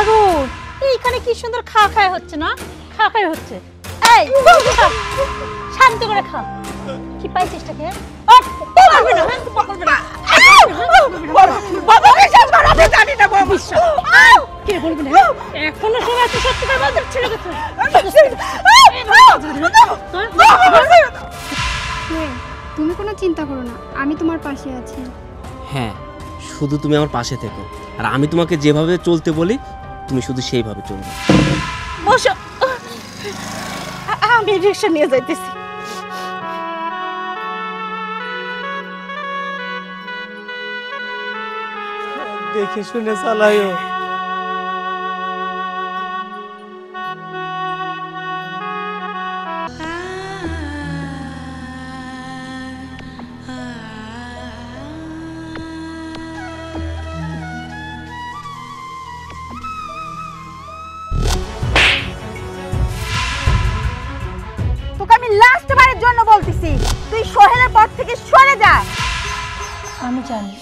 দারুণ, এইখানে কি সুন্দর খা খায় হচ্ছে না, খা খায় হচ্ছে। এই শান্ত করে খা। কি পাইছিস টাকে? এখনো সময় আছে, সত্যি করে বলতে ছেড়ে গেছে। তুমি কোনো চিন্তা করো না, আমি তোমার পাশে আছি। হ্যাঁ, শুধু তুমি আমার পাশে থেকো, আর আমি তোমাকে যেভাবে চলতে বলি তুমি শুধু সেইভাবে চলবে। বসো, আমি রিক্সা নিয়ে যাইতেছি। দেখে শুনে চালাইও। তোকে আমি লাস্ট বারের জন্য বলতেছি, তুই সোহেলের পথ থেকে সরে যা। আমি জানি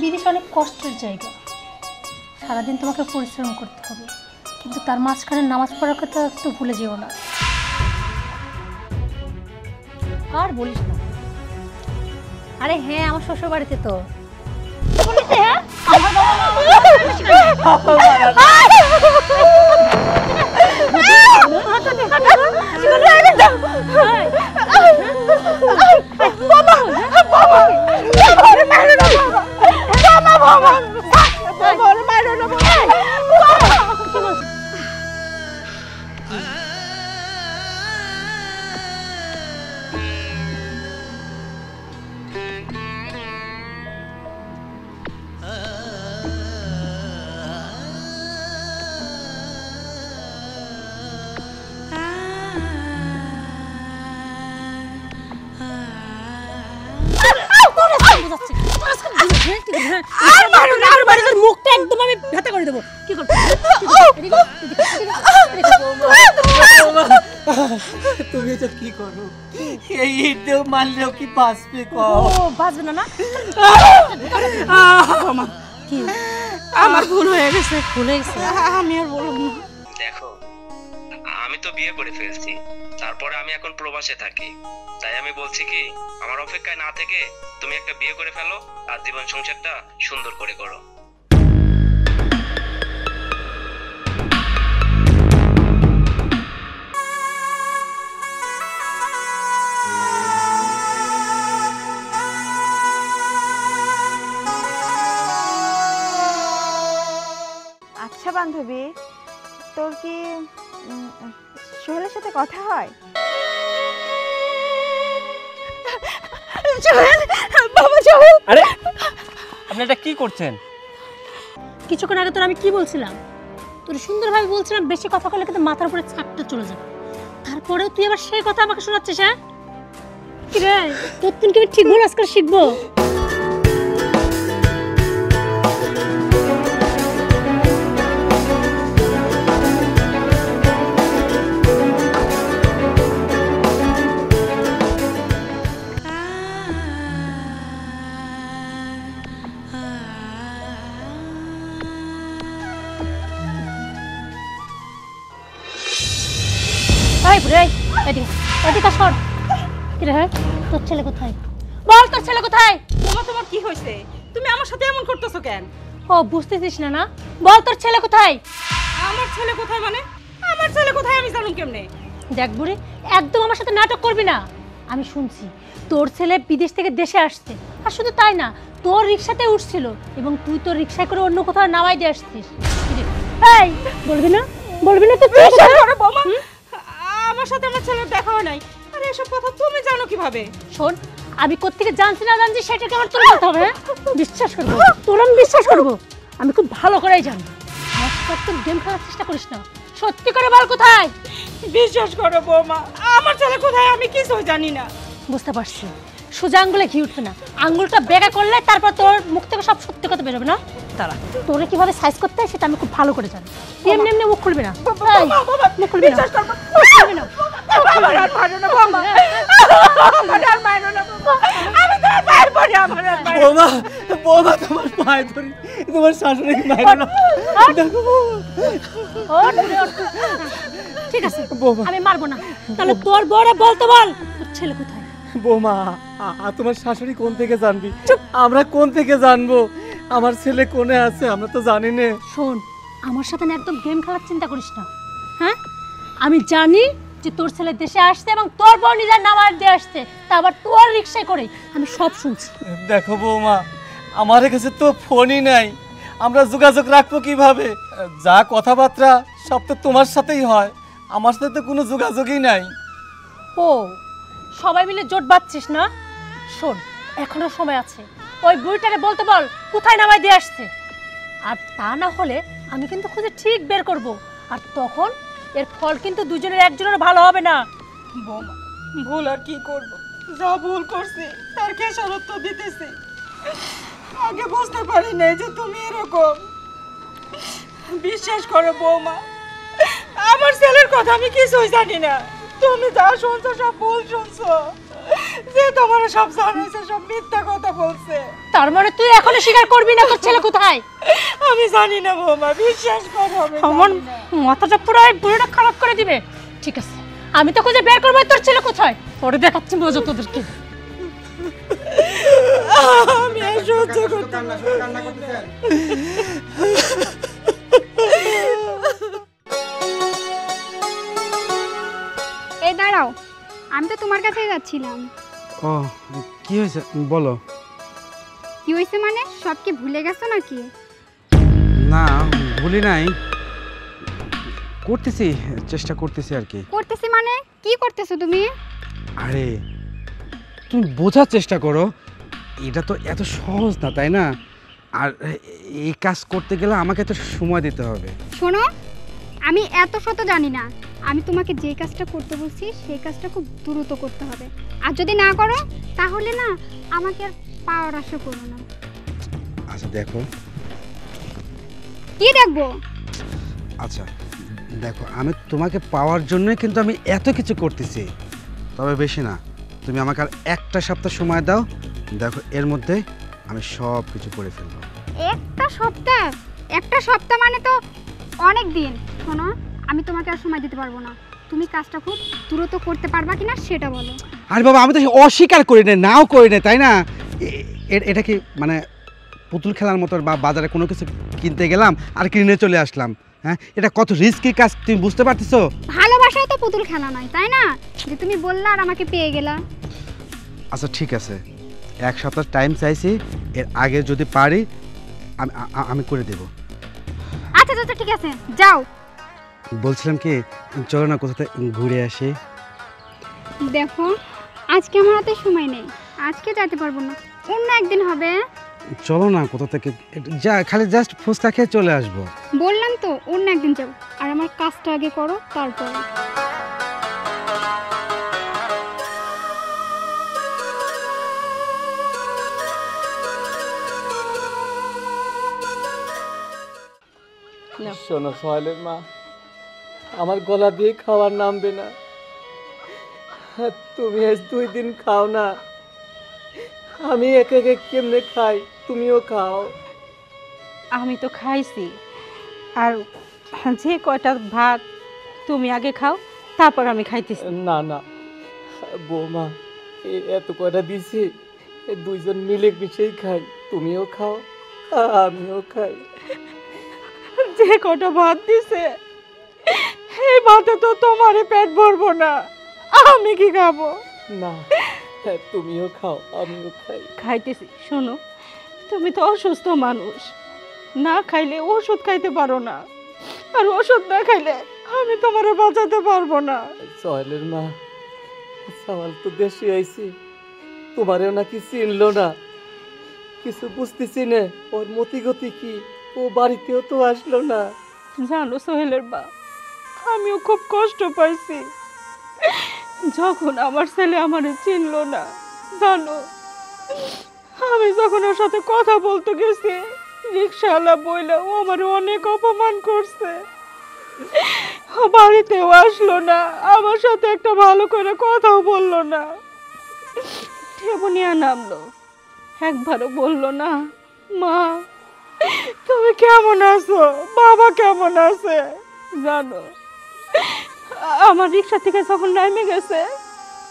বিদেশ অনেক কষ্টের জায়গা, সারাদিন তোমাকে পরিশ্রম করতে হবে, কিন্তু তার মাঝখানে নামাজ পড়ার কথা একটু ভুলে যেও না। আর বলিস না। আরে হ্যাঁ, আমার শ্বশুর বাড়িতে তো বলিস। হ্যাঁ, আমার মুখটা একদম আমি ভেতা করে দেবো। কি করবো? তুমি এটা কি করো? এই ইটেও মারলেও কি বাঁচবে? ও বাঁচবে না? কি আমার ভুল হয়ে গেছে, ভুলে গেছে। আমি আর বলবো না। দেখো, আমি তো বিয়ে করে ফেলছি, তারপরে আমি এখন প্রবাসে থাকি, তাই আমি বলছি কি আমার অপেক্ষায় না থেকে তুমি একটা বিয়ে করে ফেলো আর জীবন সংসারটা সুন্দর করে করো। আচ্ছা বান্ধবী, তোর কি সোহেলের সাথে কথা হয়? সোহেল, বাবা সোহেল। আরে আপনি এটা কি করছেন? কিছুক্ষণ আগে তোর আমি কি বলছিলাম? তোর সুন্দরভাবে বলছিলাম বেশি কথা বললে কিন্তু মাথার উপরে ছাপটা চলে যাবে। তারপরেও তুই আবার সেই কথা আমাকে শোনাচ্ছিস। হ্যাঁ কি রে, তোর তুই কি ঠিক ভুল আজকাল শিখবো? তোর ছেলে কোথায়? বল, তোর ছেলে কোথায়? তোমার কি হয়েছে? তুমি আমার সাথে এমন করতেছো কেন? ও বুঝতেছিস না? না বল, তোর ছেলে কোথায়? আমার ছেলে কোথায় মানে? আমার ছেলে কোথায় আমি জানুম কেমনে? দেখ বুড়ি, একদম আমার সাথে নাটক করবি না। আমি শুনছি তোর ছেলে বিদেশ থেকে দেশে আসছে, আর শুধু তাই না, তোর রিক্সাতে উঠছিল এবং তুই তোর রিক্সায় করে অন্য কোথাও নামাই দিয়ে আসছিস। এই বলবি না? বলবি না তো? আমার সাথে আমার ছেলের দেখা হয় নাই। আরে এসব কথা তুমি জানো কিভাবে? শোন, আমি কোত্থেকে জানছি না জানছি সেটাকে আমার তোর বলতে হবে। বিশ্বাস করবো তোর, আমি বিশ্বাস করবো, আমি খুব ভালো করেই জানি। আমার সাথে একদম গেম খেলার চেষ্টা করিস না। সত্যি করে বল কোথায়? বিশ্বাস করো বৌমা, আমার ছেলে কোথায় আমি কিছু জানি না। বুঝতে পারছি, সোজা আঙ্গুলে ঘি উঠবে না, আঙ্গুলটা বেঁকা করলে তারপর তোর মুখ থেকে সব সত্যি কথা বেরোবে না। তারা তোরে কিভাবে সাইজ করতে হয় সেটা আমি খুব ভালো করে জানি। এমনি এমনি মুখ খুলবি না, মুখ খুলবি না, খুলবি না। আমার আর মারো না বৌমা, আমার আর মারো না বৌমা, আমি তোমার পায়ের পড়ি, আমার আর মারো না। বৌমা, বৌমা তোমার পায়ে ধরি, তোমার শাশুড়িকে মারো না। দেখো বৌমা। ওঠ, ওঠ। ঠিক আছে বৌমা। আমি মারবো না, তাহলে তোর বড় বলতে বল তোর ছেলে কোথায়। বৌমা, তোমার শাশুড়ি কোন থেকে জানবি? আমরা কোন থেকে জানবো আমার ছেলে কোনে আছে? আমরা তো জানি না। শোন, আমার সাথে না একদম গেম খেলার চিন্তা করিস না। হ্যাঁ, আমি জানি যে তোর ছেলে দেশে আসছে এবং তোর বউ নিজের নামার দিয়ে আসছে, তা আবার তোর রিক্সায় করে। আমি সব শুনছি। দেখো বৌমা, আমার কাছে তো ফোনই নাই, আমরা যোগাযোগ রাখবো কিভাবে? যা কথাবার্তা সব তো তোমার সাথেই হয়, আমার সাথে তো কোনো যোগাযোগই নাই। ও, সবাই মিলে জোট বাঁধছিস না? শোন, এখনো সময় আছে, ওই বুড়িটারে বলতে বল কোথায় নামাই দিয়ে আসছে। আর তা না হলে আমি কিন্তু খুঁজে ঠিক বের করব, আর তখন এর ফল কিন্তু দুজনের একজনের ভালো হবে না। বৌমা, ভুল আর কি করব? যা ভুল করছি তার খেসারত তো দিতেছি। আগে বুঝতে পারি নাই যে তুমি এরকম। বিশ্বাস করো বৌমা, আমার ছেলের কথা আমি কিছুই জানি না। তুমি যা শুনছো সব ভুল শুনছো। যে তোমার সব জানাইছে সব মিথ্যা কথা বলছে। তার মানে তুই এখনো স্বীকার করবি না তোর ছেলে কোথায়? আমি জানি না বৌমা, বিশ্বাস করো আমি আমার জানি না। মাথাটা পুরো এই বুড়িটা খারাপ করে দিবে। ঠিক আছে, আমি তো খুঁজে বের করবো তোর ছেলে কোথায়, পরে দেখাচ্ছি মজা তোদেরকে। আমি আর সহ্য করতে এই দাঁড়াও, আমি তো তোমার কাছেই যাচ্ছিলাম। ও, কি হয়েছে বলো। কি হয়েছে মানে? সব কি ভুলে গেছো নাকি? না, ভুলি নাই, করতেছি, চেষ্টা করতেছি আর কি। করতেছি মানে কি করতেছো তুমি? আরে তুমি বোঝার চেষ্টা করো, এটা তো এত সহজ না, তাই না? আর এই কাজ করতে গেলে আমাকে তো সময় দিতে হবে। শোনো, আমি এত শত জানি না। আমি তোমাকে যে কাজটা করতে বলছি সেই কাজটা খুব দ্রুত করতে হবে। আর যদি না করো তাহলে না আমাকে আর পাওয়ার আশা করো না। আচ্ছা দেখো, কি দেখবো? আচ্ছা দেখো, আমি তোমাকে পাওয়ার জন্যই কিন্তু আমি এত কিছু করতেছি, তবে বেশি না। তুমি আমাকে আর একটা সপ্তাহ সময় দাও, দেখো এর মধ্যে আমি সব কিছু করে ফেলবো। একটা সপ্তাহ? একটা সপ্তাহ মানে তো অনেক দিন। শোনো, আমি তোমাকে আর সময় দিতে পারবো না। তুমি কাজটা খুব দ্রুত করতে পারবা কিনা সেটা বলো। আরে বাবা, আমি তো অস্বীকার করি না, নাও করি না, তাই না? এটা কি মানে পুতুল খেলার মতো, বা বাজারে কোনো কিছু কিনতে গেলাম আর কিনে চলে আসলাম? হ্যাঁ, এটা কত রিস্কি কাজ তুমি বুঝতে পারতেছো? ভালোবাসাও তো পুতুল খেলা নয়, তাই না? যে তুমি বললা আর আমাকে পেয়ে গেলা। আচ্ছা ঠিক আছে, এক সপ্তাহ টাইম চাইছি, এর আগে যদি পারি আমি করে দেব। আচ্ছা আচ্ছা ঠিক আছে, যাও। বলছিলাম কি, চলো না কোথাতে ঘুরে আসি। দেখো, আজকে আমার হাতে সময় নেই, আজকে যেতে পারবো না, অন্য একদিন হবে। চলো না কোথা থেকে, যা খালি জাস্ট ফুচকা খেয়ে চলে আসবো। বললাম তো অন্য একদিন যাও, আর আমার কাজটা আগে করো তারপর। শোনো সোহেলের মা, আমার গলা দিয়ে খাওয়ার নামবে না। তুমি আজ 2 দিন খাও না, আমি একে একে কেমনে খাই, তুমিও খাও। আমি তো খাইছি, আর যে কয়টা ভাত তুমি আগে খাও, তারপর আমি খাইতেছি। না না বৌমা, এত কয়টা দিছি, 2 জন মিলে মিশেই খাই, তুমিও খাও আমিও খাই। যে কটা ভাত দিছে এই ভাতে তো তোমারই পেট ভরবো না, আমি কি খাবো? না, তুমিও খাও আমিও খাই। খাইতেছি। শোনো, তুমি তো অসুস্থ মানুষ, না খাইলে ওষুধ খাইতে পারো না, আর ওষুধ না খাইলে আমি তোমারে বাঁচাতে পারবো না। সোহেলের মা, সওয়াল তো দেশে আইছি, তোমারেও নাকি চিনলো না, কিছু বুঝতেছি না ওর মতিগতি কি, ও বাড়িতেও তো আসলো না। জানো সোহেলের বা, আমিও খুব কষ্ট পাইছি যখন আমার ছেলে আমারে চিনলো না। জানো, আমি যখন ওর সাথে কথা বলতে গেছি, রিক্সাওয়ালা বইলা ও আমার অনেক অপমান করছে। ও বাড়িতেও আসলো না, আমার সাথে একটা ভালো করে কথাও বললো না, ঠেবুনিয়া নামলো, একবারও বললো না মা তুমি কেমন আছো? বাবা কেমন আছে? জানো, আমার রিক্সা থেকে যখন নেমে গেছে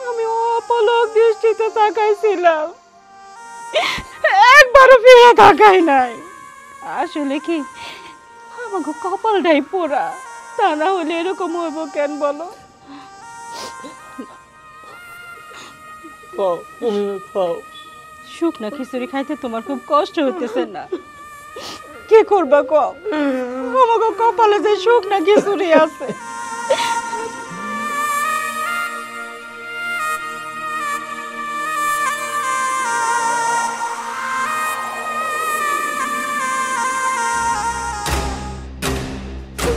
আমি অপলক দৃষ্টিতে তাকাইছিলাম, একবারও ফিরে তাকাই নাই। আসলে কি আমাকে কপালটাই পোড়া, তা না হলে এরকম হইব কেন বলো? শুকনা খিচুড়ি খাইতে তোমার খুব কষ্ট হইতেছে না? কি করবা কও, আমাকে কপালে যে শুকনা খিচুড়ি আছে।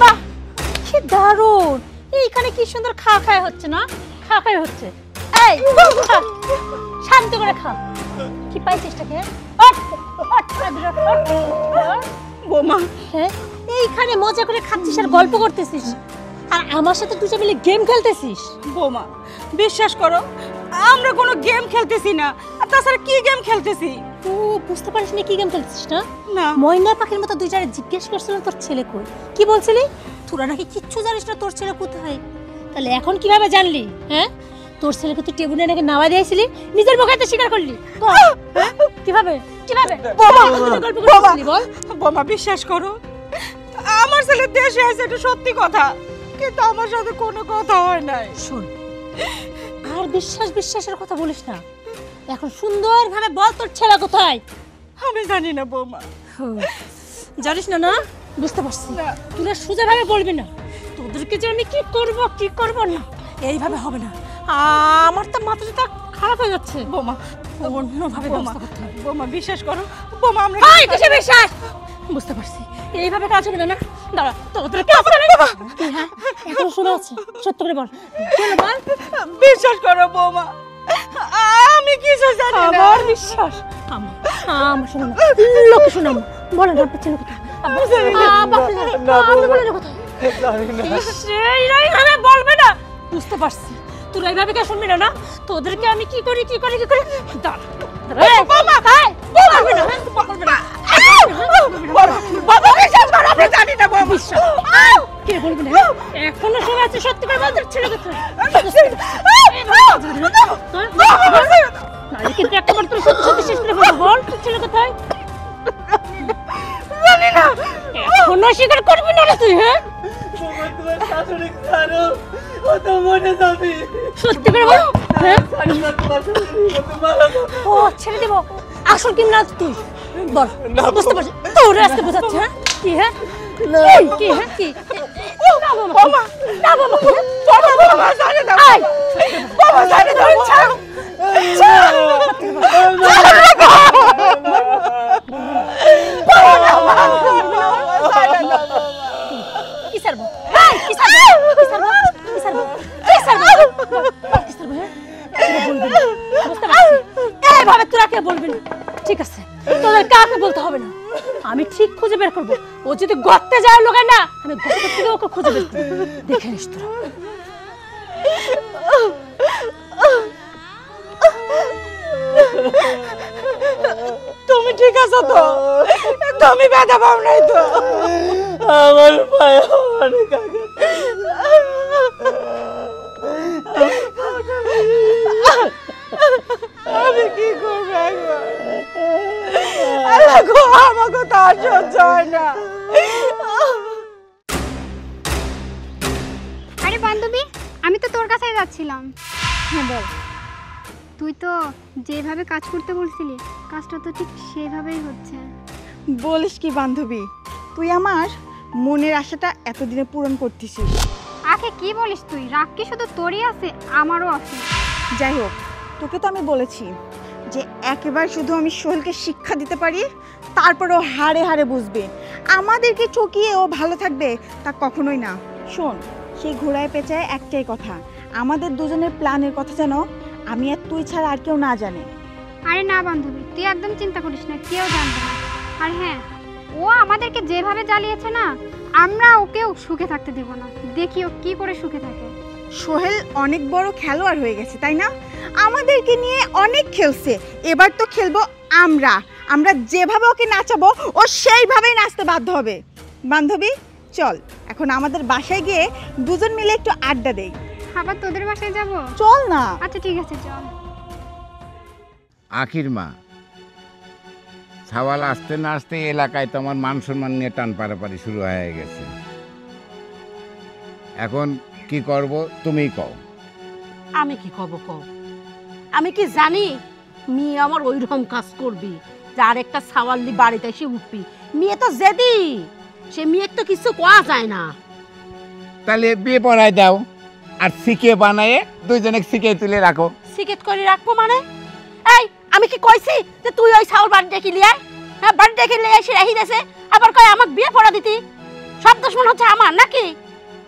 বাহ, কি দারুণ! এইখানে কি সুন্দর খা খায় হচ্ছে না? খা খায় হচ্ছে। এই খা, শান্ত করে খা। কি পাইছিস টাকে? বোমা, হ্যাঁ, এইখানে মজা করে খাচ্ছিস আর গল্প করতেছিস, আর আমার সাথে দুজন মিলে গেম খেলতেছিস। বোমা বিশ্বাস করো, আমরা কোনো গেম খেলতেছি না। আর তাছাড়া কি গেম খেলতেছি? ও বুঝতে পারিস না কি গেম খেলতেছিস না? না। ময়না পাখির মতো দুই জায়গায় জিজ্ঞেস করছিলাম তোর ছেলে কই, কি বলছিলি? তোরা নাকি কিচ্ছু জানিস না তোর ছেলে কোথায়। তাহলে এখন কিভাবে জানলি? হ্যাঁ, তোর ছেলেকে তুই টেবিলে নাকি নাওয়া দিয়েছিলি, নিজের মুখে তো স্বীকার করলি। কিভাবে কিভাবে বোমা বিশ্বাস করো, আমার ছেলে দেশে আছে, এটা সত্যি কথা, কিন্তু আমার সাথে কোনো কথা হয় নাই। শোন, আর বিশ্বাসের কথা বলিস না। এখন সুন্দরভাবে বল তোর ছেলে কোথায়। আমি জানি না বৌমা। জানিস না? না বুঝতে পারছি, তোরা সোজাভাবে বলবি না। তোদেরকে যে আমি কি করব না, এইভাবে হবে না। আমার তো মাথাটা খারাপ হয়ে যাচ্ছে। বৌমা অন্যভাবে ব্যবস্থা করতে হবে। বৌমা বিশ্বাস করো, বৌমা আমরা বিশ্বাস বুঝতে পারছি, এইভাবে কাজ হবে না। দাঁড়া, তোদেরকে হ্যাঁ এখন শুনে আছে, সত্য করে বল। বল, বিশ্বাস করো বৌমা, আমি কিছু জানি না। আমার বিশ্বাস, আমার শোনো লোকে শোনাম, বলেন আপনার ছেলে কোথায়? বলবে না, বুঝতে পারছি। তোরা এইভাবে কে শুনবি না? তোদেরকে আমি কি করি এখনো শোনা আছে, সত্যি করে বলতে ছেলে কোথায়? কিন্তু একবার তোর সত্যি শেষ করে বলবো, বল তোর ছেলে কোথায়? জানি না। এখনো স্বীকার করবি না তুই? হ্যাঁ, সত্যি করে বল। ও ছেড়ে দেবো, আসল কি না তুই বল। বুঝতে পারছি, তোর আজকে বোঝাচ্ছে। হ্যাঁ কি? হ্যাঁ কি? হ্যাঁ কি? ঠিক আছে, তোদের কাকে বলতে হবে না, আমি ঠিক খুঁজে বের করবো। ও যদি গর্তে যায় লোকে না, আমি গর্ত থেকে ওকে খুঁজে বের করবো। দেখে নিস তোরা। তুমি ঠিক আছো তো? তুমি ব্যথা পাও নাই তো? আমার পায়ে অনেক আমি কি করবো এখন? আমাকে তো আর সহ্য হয় না। আরে বান্ধবী, আমি তো তোর কাছেই যাচ্ছিলাম। হ্যাঁ বল। তুই তো যেভাবে কাজ করতে বলছিলি, কাজটা তো ঠিক সেভাবেই হচ্ছে। বলিস কি বান্ধবী, তুই আমার মনের আশাটা এতদিনে পূরণ করতেছিস। আগে কি বলিস তুই? রাগ কি শুধু তোরই আছে? আমারও আছে। যাই হোক, তোকে তো আমি বলেছি যে একেবারে শুধু আমি সোহেলকে শিক্ষা দিতে পারি, তারপরে ও হাড়ে হাড়ে বুঝবে। আমাদেরকে ঠকিয়ে ও ভালো থাকবে তা কখনোই না। শোন, সেই ঘোড়ায় পেঁচায় একটাই কথা, আমাদের দুজনের প্ল্যানের কথা যেন আমি আর তুই ছাড়া আর কেউ না জানে। আরে না বান্ধবী, তুই একদম চিন্তা করিস না, কেউ জানবে না। আর হ্যাঁ, ও আমাদেরকে যেভাবে জ্বালিয়েছে না, আমরা ওকেও সুখে থাকতে দেব না। দেখি ও কি করে সুখে থাকে। সোহেল অনেক বড় খেলোয়াড় হয়ে গেছে, তাই না? আমাদেরকে নিয়ে অনেক খেলছে, এবার তো খেলবো আমরা। আমরা যেভাবে ওকে নাচাবো ও সেইভাবেই নাচতে বাধ্য হবে। বান্ধবী চল এখন আমাদের বাসায় গিয়ে দুজন মিলে একটু আড্ডা দেই। আবার তোদের বাসায় যাব? চল না। আচ্ছা ঠিক আছে চল। আখির মা, সাওয়াল আসতে না আসতে এলাকায় তো আমার মান সম্মান নিয়ে টান পারাপারি শুরু হয়ে গেছে। এখন কি করব তুমিই কও। আমি কি কব কও? আমি কি জানি মেয়ে আমার ওইরকম কাজ করবি যার একটা সাওয়াল্লি বাড়িতে এসে উঠবি? মেয়ে তো জেদি, সে মেয়ে তো কিছু কোয়া যায় না। তাহলে বিয়ে পড়ায় দাও আর শিখে বানায়ে দুইজনে শিখে তুলে রাখো। সিকেট করে রাখবো মানে? এই আমি কি কইছি যে তুই ওই সাওয়াল বাড়ি ডেকে লিয়ে হ্যাঁ বাড়ি ডেকে লিয়ে এসে রাখি দেছে আবার কয় আমাকে বিয়ে পড়া দিতি? সব দোষ মনে হচ্ছে আমার নাকি?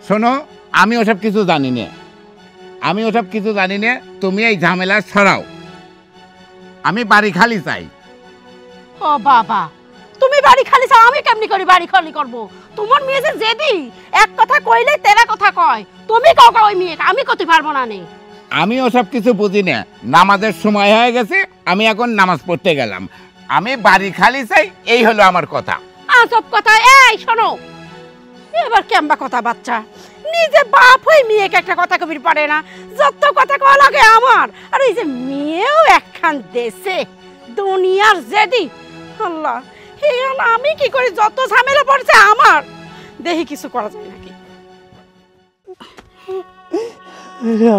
শোনো, আমি ওসব কিছু জানি না, তুমি এই ঝামেলা ছড়াও। আমি বাড়ি খালি চাই। ও বাবা, তুমি বাড়ি খালি চাও, আমি কেমনি করে বাড়ি খালি করব? তোমার মেয়ে যে জেদি, এক কথা কইলে তেরা কথা কয়। তুমি কাও কাও ওই মেয়ে, আমি করতে পারবো না নে। আমি ওসব কিছু বুঝি না, নামাজের সময় হয়ে গেছে, আমি এখন নামাজ পড়তে গেলাম। আমি বাড়ি খালি চাই, এই হলো আমার কথা। সব কথা এই শোনো, এবার কেমবা কথা বাচ্চা নিজে বাপ হয়ে মেয়েকে একটা কথা কবির পারে না, যত কথা কওয়া লাগে আমার। আর এই যে মেয়েও একখান দেশে দুনিয়ার জেদি, আল্লাহ এই আমি কি করি? যত ঝামেলা পড়ছে আমার, দেখি কিছু করা যায় নাকি।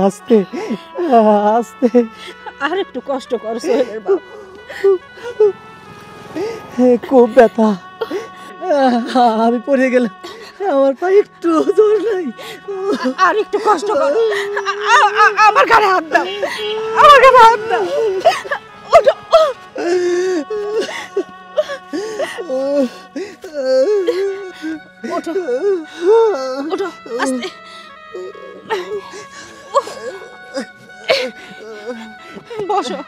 আস্তে আস্তে, আর একটু কষ্ট কর সোহেলের বাপ। খুব ব্যথা, আমি পড়ে গেলাম, আমার পায়ে একটু জোর নাই। আর একটু কষ্ট কর, আমার ঘাড়ে হাত দাও, আমার ঘাড়ে হাত দাও। ওঠো। ওঠো ওঠো আস্তে। বসো,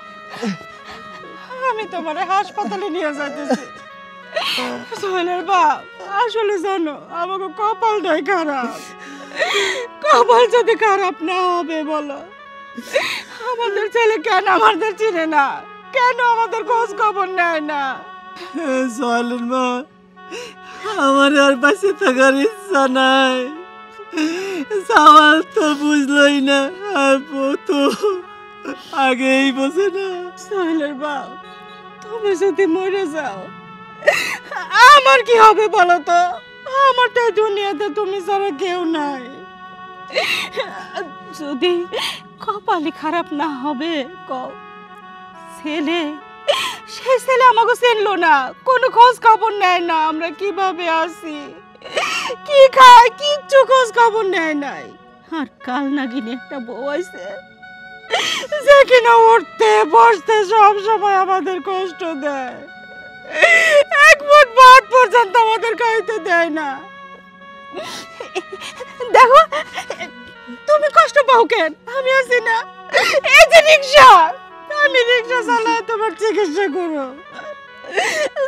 আমি তোমার হাসপাতালে নিয়ে যাইতেছি। সোহেলের বাপ, আসলে জানো আমাকে কপালটাই খারাপ। কপাল যদি খারাপ না হবে বলো, আমাদের ছেলে কেন আমাদের চিনে না, কেন আমাদের খোঁজ খবর নেয় না? সোহেলের মা, আমার আর বাঁচে থাকার ইচ্ছা নাই। সাওয়াল তো বুঝলই না, আর বউ তো আগেই বোঝে না। সোহেলের বাপ, তুমি যদি মরে যাও আমার কি হবে বলো তো? আমার তো এই দুনিয়াতে তুমি ছাড়া কেউ নাই। যদি কপালই খারাপ না হবে কও, ছেলে সে ছেলে আমাকে চিনলো না, কোনো খোঁজ খবর নেয় না, আমরা কিভাবে আছি, কি খাই, কিচ্ছু খোঁজ খবর নেয় নাই। আর কাল নাগিনী একটা বউ আছে যে কিনা উঠতে বসতে সব সময় আমাদের কষ্ট দেয়, এক মুঠ ভাত পর্যন্ত আমাদের খাইতে দেয় না। দেখো তুমি কষ্ট পাও কেন? আমি আছি না, এই যে রিক্সা, আমি রিক্সা চালাই তোমার চিকিৎসা করো,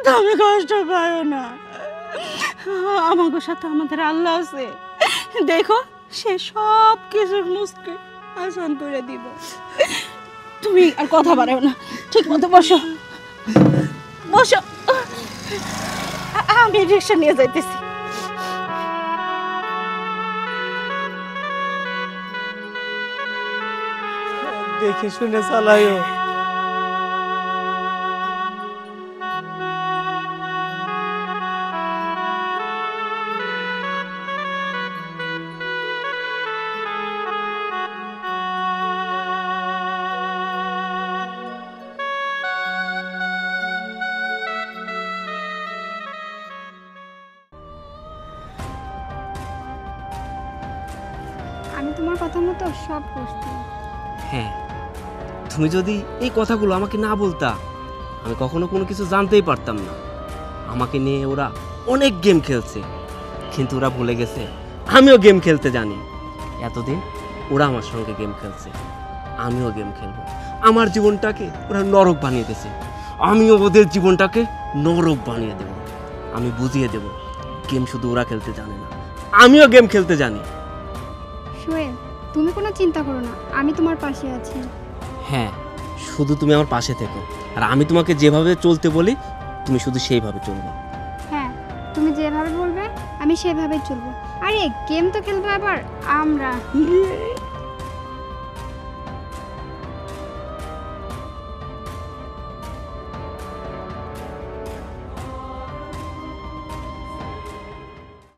তুমি কষ্ট পাও না। আমাদের সাথে আমাদের আল্লাহ আছে, দেখো সে সব কিছুর মুশকিল আসান করে দিব। তুমি আর কথা বাড়াও না, ঠিক মতো বসো বসো, আমি রিক্সা নিয়ে যাইতেছি। দেখে শুনে চালাইও। আমি তোমার কথা মতো সব করছি। হ্যাঁ, তুমি যদি এই কথাগুলো আমাকে না বলতা, আমি কখনো কোনো কিছু জানতেই পারতাম না। আমাকে নিয়ে ওরা অনেক গেম খেলছে, কিন্তু ওরা ভুলে গেছে আমিও গেম খেলতে জানি। এতদিন ওরা আমার সঙ্গে গেম খেলছে, আমিও গেম খেলবো। আমার জীবনটাকে ওরা নরক বানিয়ে দিয়েছে, আমিও ওদের জীবনটাকে নরক বানিয়ে দেব। আমি বুঝিয়ে দেব গেম শুধু ওরা খেলতে জানে না, আমিও গেম খেলতে জানি। সোহেল, তুমি কোনো চিন্তা করো না, আমি তোমার পাশে আছি। হ্যাঁ, শুধু তুমি আমার পাশে থেকো, আর আমি তোমাকে যেভাবে চলতে বলি তুমি শুধু সেইভাবে চলবে। হ্যাঁ, তুমি যেভাবে বলবে আমি সেভাবেই চলবো। আরে গেম তো খেলবো আবার আমরা।